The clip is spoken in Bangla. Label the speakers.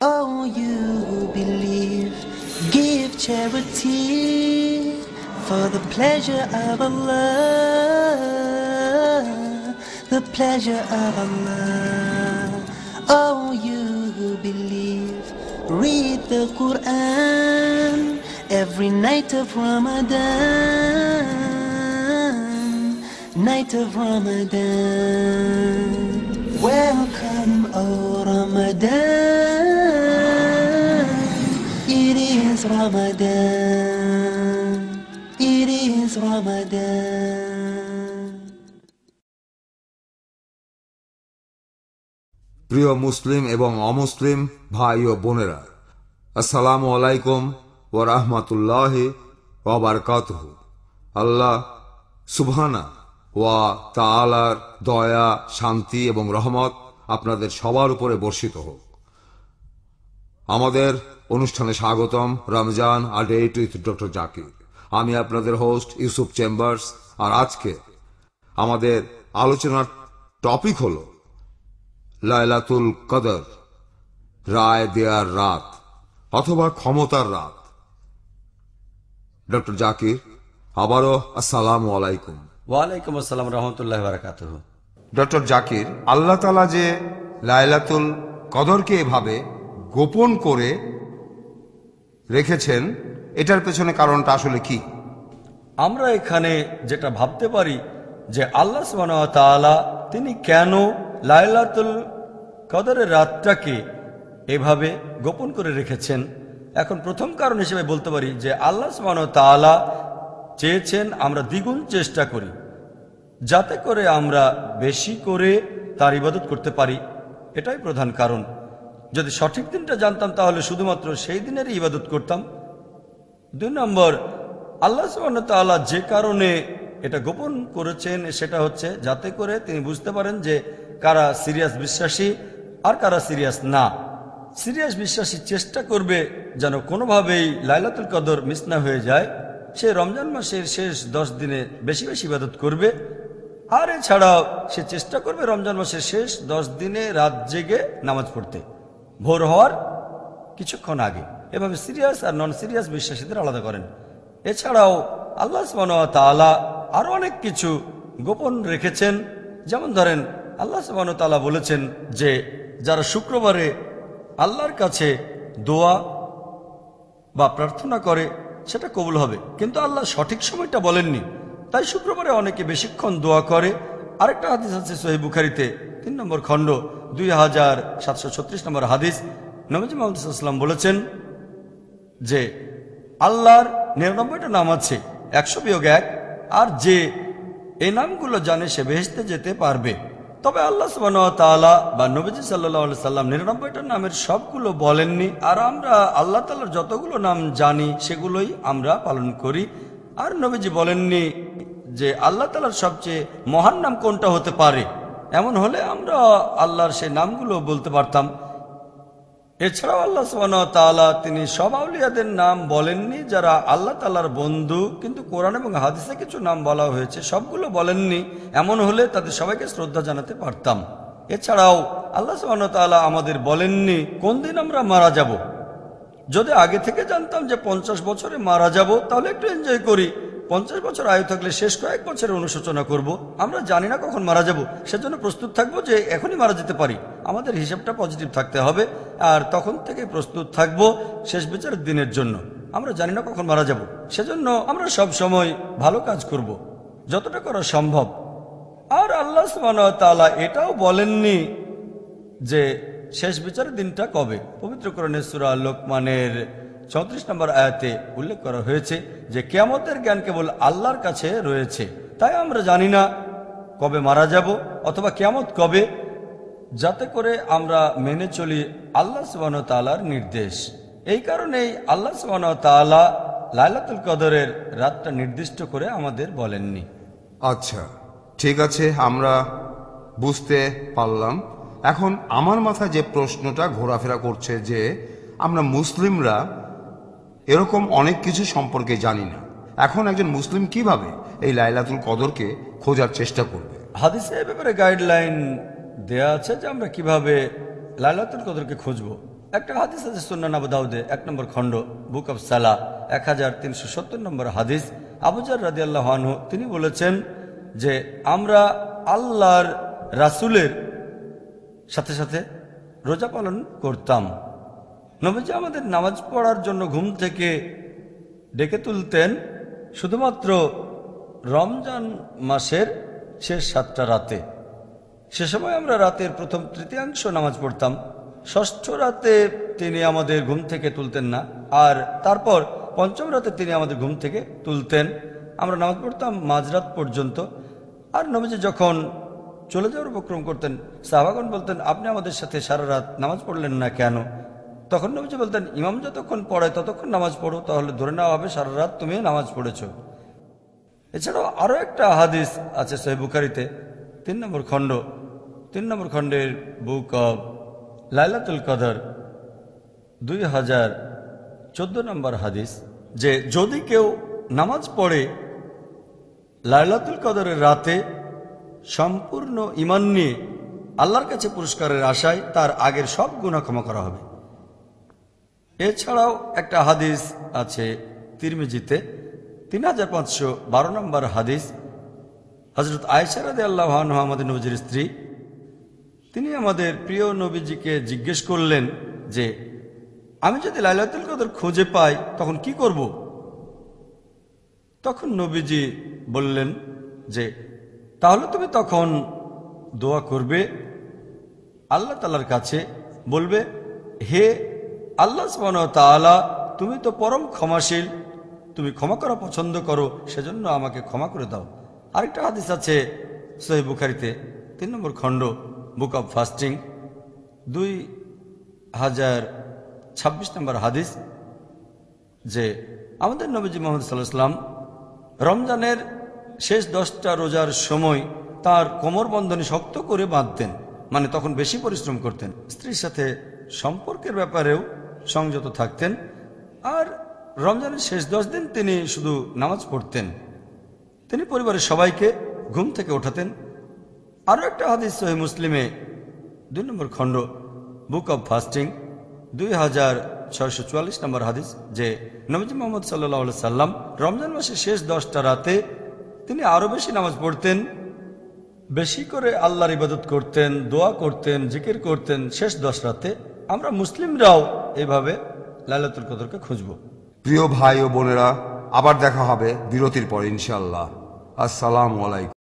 Speaker 1: Oh, you who believe, give charity for the pleasure of Allah, the pleasure of Allah. Oh, you who believe, read the Quran every night of Ramadan, night of Ramadan. Welcome, O Ramadan. It is Ramadan. It is Ramadan.
Speaker 2: প্রিয় মুসলিম এবং অমুসলিম ভাই ও বোনেরা, আসসালামু আলাইকুম ওয়া রাহমাতুল্লাহি ওয়া বারাকাতুহু। আল্লাহ সুবহানা ওয়া তাআলার দয়া, শান্তি এবং রহমত আপনাদের সবার উপরে বর্ষিত হোক। আমাদের অনুষ্ঠানে স্বাগতম। Ramzan a date with doctor Zakir. আমি আপনাদের হোস্ট ইউসুফ চেম্বার্স। আর আজকে আমাদের আলোচনার টপিক হল লাইলাতুল কদর, রায় দেয়ার রাত অথবা ক্ষমতার রাত। ডক্টর জাকির, আবারও আসসালামু আলাইকুম।
Speaker 3: ওয়ালাইকুম আসসালাম রহমতুল্লাহি ওয়া বারাকাতুহু।
Speaker 2: ডক্টর জাকির, আল্লাহ তাআলা যে লাইলাতুল কদরকে এভাবে গোপন করে রেখেছেন, এটার পেছনে কারণটা আসলে কি?
Speaker 3: আমরা এখানে যেটা ভাবতে পারি যে আল্লাহ সুবহানাহু ওয়া তাআলা তিনি কেন লাইলাতুল কদরের রাতটাকে এভাবে গোপন করে রেখেছেন। এখন প্রথম কারণ হিসেবে বলতে পারি যে আল্লাহ সুবহানাহু ওয়া তাআলা চেয়েছেন আমরা দ্বিগুণ চেষ্টা করি, যাতে করে আমরা বেশি করে তার ইবাদত করতে পারি। এটাই প্রধান কারণ। যদি সঠিক দিনটা জানতাম তাহলে শুধুমাত্র সেই দিনেরই ইবাদত করতাম। 2 নম্বর, আল্লাহ সুবহানাহু ওয়া তাআলা যে কারণে এটা গোপন করেছেন সেটা হচ্ছে যাতে করে তিনি বুঝতে পারেন যে কারা সিরিয়াস বিশ্বাসী আর কারা সিরিয়াস না। সিরিয়াস বিশ্বাসী চেষ্টা করবে যেন কোনোভাবেই লাইলাতুল কদর মিস না হয়ে যায়। সে রমজান মাসের শেষ 10 দিনে বেশি বেশি ইবাদত করবে, আর এছাড়াও সে চেষ্টা করবে রমজান মাসের শেষ 10 দিনে রাত জেগে নামাজ পড়তে ভোর হওয়ার কিছুক্ষণ আগে। এভাবে সিরিয়াস আর নন সিরিয়াস বিশ্বাসীদের আলাদা করেন। এছাড়াও আল্লাহ সুবহানাহু ওয়া তাআলা আরো অনেক কিছু গোপন রেখেছেন। যেমন ধরেন, আল্লাহ সুবহানাহু ওয়া তাআলা বলেছেন যে যারা শুক্রবারে আল্লাহর কাছে দোয়া বা প্রার্থনা করে সেটা কবুল হবে, কিন্তু আল্লাহ সঠিক সময়টা বলেননি। তাই শুক্রবারে অনেকে বেশিক্ষণ দোয়া করে। আরেকটা হাদিস আছে সহিহ বুখারীতে 3 নম্বর খণ্ড 2736 নম্বর হাদিস। নবীজি মুহাম্মদ সাল্লাল্লাহু আলাইহি ওয়াসাল্লাম বলেছেন যে আল্লাহর 99টা নাম আছে, 100-1, আর যে এই নামগুলো জানে সে বেহেশতে যেতে পারবে। তবে আল্লাহ সুবহানাহু ওয়া তাআলা বা নবীজি সাল্লাল্লাহু আলাইহি সাল্লাম 99টা নামের সবগুলো বলেননি। আর আমরা আল্লাহ তাআলার যতগুলো নাম জানি সেগুলোই আমরা পালন করি। আর নবীজি বলেননি যে আল্লাহ তাআলার সবচেয়ে মহান নাম কোনটা হতে পারে। এমন হলে আমরা আল্লাহর সেই নামগুলো বলতে পারতাম। এছাড়াও আল্লাহ সুবহানাহু ওয়া তাআলা তিনি সব আউলিয়াদের নাম বলেননি যারা আল্লাহ তাআলার বন্ধু, কিন্তু কোরআন এবং হাদিসে কিছু নাম বলা হয়েছে, সবগুলো বলেননি। এমন হলে তাদের সবাইকে শ্রদ্ধা জানাতে পারতাম। এছাড়াও আল্লাহ সুবহানাহু ওয়া তাআলা আমাদের বলেননি কোন দিন আমরা মারা যাব। যদি আগে থেকে জানতাম যে 50 বছরে মারা যাব তাহলে একটু এনজয় করি। 50 বছর আয়ু থাকলে শেষ কয়েক বছরের অনুশোচনা করব। আমরা জানি না কখন মারা যাব, সেজন্য প্রস্তুত থাকবো যে এখনই মারা যেতে পারি। আমাদের হিসাবটা পজিটিভ থাকতে হবে, আর তখন থেকে প্রস্তুত থাকবো শেষ বিচারের দিনের জন্য। আমরা জানি না কখন মারা যাব, সেজন্য আমরা সব সময় ভালো কাজ করব, যতটা করা সম্ভব। আর আল্লাহ সুবহানাহু ওয়া তাআলা এটাও বলেননি যে শেষ বিচারের দিনটা কবে। পবিত্র কোরআনের সূরা লোকমানের 34 নম্বর আয়াতে উল্লেখ করা হয়েছে যে কিয়ামতের জ্ঞান কেবল আল্লাহর কাছে রয়েছে। তাই আমরা জানি না কবে মারা যাব অথবা কিয়ামত কবে, যাতে করে আমরা মেনে চলি আল্লাহ সুবহানাহু ওয়া তাআলার নির্দেশ। এই কারণেই আল্লাহ সুবহানাহু ওয়া তাআলা লাইলাতুল কদরের রাতটা নির্দিষ্ট করে আমাদের বলেননি।
Speaker 2: আচ্ছা, ঠিক আছে, আমরা বুঝতে পারলাম। এখন আমার মাথায় যে প্রশ্নটা ঘোরাফেরা করছে যে আমরা মুসলিমরা এরকম অনেক কিছু সম্পর্কে জানি না। এখন একজন মুসলিম কিভাবে এই লাইলাতুল কদরকে খোঁজার চেষ্টা করবে?
Speaker 3: হাদিসে এ ব্যাপারে গাইডলাইন দেয়া আছে যে আমরা কিভাবে লাইলাতুল কদরকে খুঁজব। একটা হাদিস আছে সুন্নান আবু দাউদে 1 নম্বর খণ্ড বুক অফ সালা 1370 নম্বর হাদিস। আবু যর রাদিয়াল্লাহু আনহু তিনি বলেছেন যে আমরা আল্লাহর রাসূলের সাথে সাথে রোজা পালন করতাম। নবীজি আমাদের নামাজ পড়ার জন্য ঘুম থেকে ডেকে তুলতেন শুধুমাত্র রমজান মাসের শেষ 7টা রাতে। সে সময় আমরা রাতের প্রথম তৃতীয়াংশ নামাজ পড়তাম। ষষ্ঠ রাতে তিনি আমাদের ঘুম থেকে তুলতেন না, আর তারপর পঞ্চম রাতে তিনি আমাদের ঘুম থেকে তুলতেন। আমরা নামাজ পড়তাম মাঝরাত পর্যন্ত। আর নবীজি যখন চলে যাওয়ার উপক্রম করতেন, সাহাবাগণ বলতেন, আপনি আমাদের সাথে সারা রাত নামাজ পড়লেন না কেন? তখন নবীজি বলতেন, ইমাম যতক্ষণ পড়ায় ততক্ষণ নামাজ পড়ো, তাহলে ধরে নেওয়া হবে সারা রাত তুমি নামাজ পড়েছ। এছাড়াও আরও একটা হাদিস আছে সহিহ বুখারীতে 3 নম্বর খণ্ডের বুক অব লাইলাতুল কদর 2014 নম্বর হাদিস, যে যদি কেউ নামাজ পড়ে লাইলাতুল কদরের রাতে সম্পূর্ণ ঈমান নিয়ে আল্লাহর কাছে পুরস্কারের আশায়, তার আগের সব গুনাহ ক্ষমা করা হবে। এছাড়াও একটা হাদিস আছে তিরমিজিতে 3512 নম্বর হাদিস। হযরত আয়েশা রাদিয়াল্লাহু আনহা আমাদের নবীজির স্ত্রী, তিনি আমাদের প্রিয় নবীজিকে জিজ্ঞেস করলেন যে আমি যদি লাইলাতুল কদর খুঁজে পাই তখন কি করব? তখন নবীজি বললেন যে তাহলে তুমি তখন দোয়া করবে আল্লাহ তাআলার কাছে, বলবে, হে আল্লাহ সুবহানাহু ওয়া তাআলা, তুমি তো পরম ক্ষমাশীল, তুমি ক্ষমা করা পছন্দ করো, সেজন্য আমাকে ক্ষমা করে দাও। আরেকটা হাদিস আছে সহিহ বুখারীতে 3 নম্বর খণ্ড বুক অব ফাস্টিং 2026 নম্বর হাদিস, যে আমাদের নবীজি মুহাম্মদ সাল্লাল্লাহু আলাইহি ওয়াসাল্লাম রমজানের শেষ 10টা রোজার সময় তার কোমর বন্ধনী শক্ত করে বাঁধতেন, মানে তখন বেশি পরিশ্রম করতেন। স্ত্রীর সাথে সম্পর্কের ব্যাপারেও সংযত থাকতেন, আর রমজানের শেষ 10 দিন তিনি শুধু নামাজ পড়তেন। তিনি পরিবারের সবাইকে ঘুম থেকে ওঠাতেন। আরও একটা হাদিস সহিহ মুসলিমে 2 নম্বর খণ্ড বুক অব ফাস্টিং 2644 নম্বর হাদিস, যে নবীজি মুহাম্মদ সাল্লাল্লাহু আলাইহি সাল্লাম রমজান মাসের শেষ 10টা রাতে তিনি আরও বেশি নামাজ পড়তেন, বেশি করে আল্লাহর ইবাদত করতেন, দোয়া করতেন, জিকির করতেন শেষ 10 রাতে। আমরা মুসলিমরাও এভাবে লাইলাতুল কদরকে খুঁজব।
Speaker 2: প্রিয় ভাই ও বোনেরা, আবার দেখা হবে বিরতির পর ইনশাআল্লাহ। আসসালামু আলাইকুম।